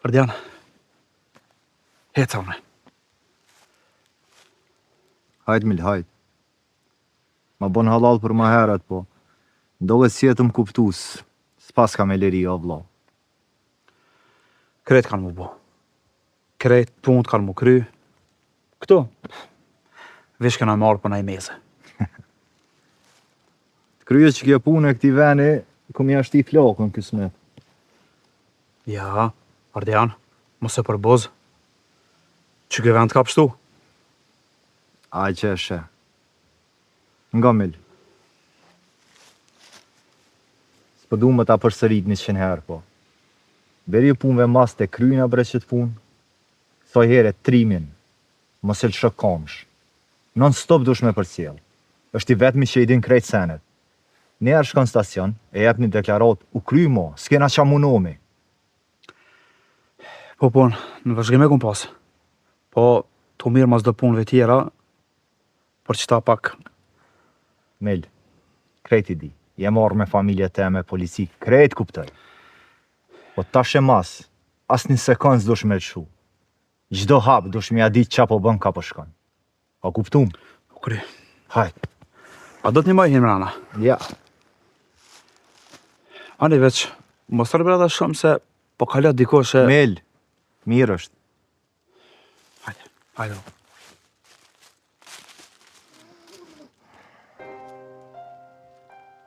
Ardian, heca unë. Hajt Mil, hajt. Ma bon halal për ma herët, po. Ndohet si jetëm kuptus, s'pas ka me leri, o vlau. Krejt kanë mu bo. Krejt punët kanë mu kry. Këto, vish këna marrë për na i meze. Kryet që kjo punë e këti veni, kom jashti flokën kësmet. Ja, Ardian, mos e përboz. Që kjo vend ka pështu? Aj që e she. Nga Mil. S'po du më ta përsërit 100 herë, po. Beri punëve mas të kryna bre që të punë. Thoj here trimin, mos e lëshë komsh. Non stop dush me përcjell. Është i vetmi që i din krejt senet. Njerë shkon stacion, e jep një deklarat, u kry mo, s'kena qa munomi. Po, në vazhgime kum pas. Po, të mirë mas do punëve tjera, për qëta pak. Mil, krejt i di. Je marrë me familje te, me polici, krejt kuptoj. Po tash e mas, as një sekundë s'dush me lëshu. Gjdo hap dush me ja dit qa po bën ka po shkon. Ka kuptum? U kry. Hajt. A do t'ni maj Himrana? Ja. Ani veç, mos të rëbrada shumë se po kalat diko që... Mil, mirë është. Hajde.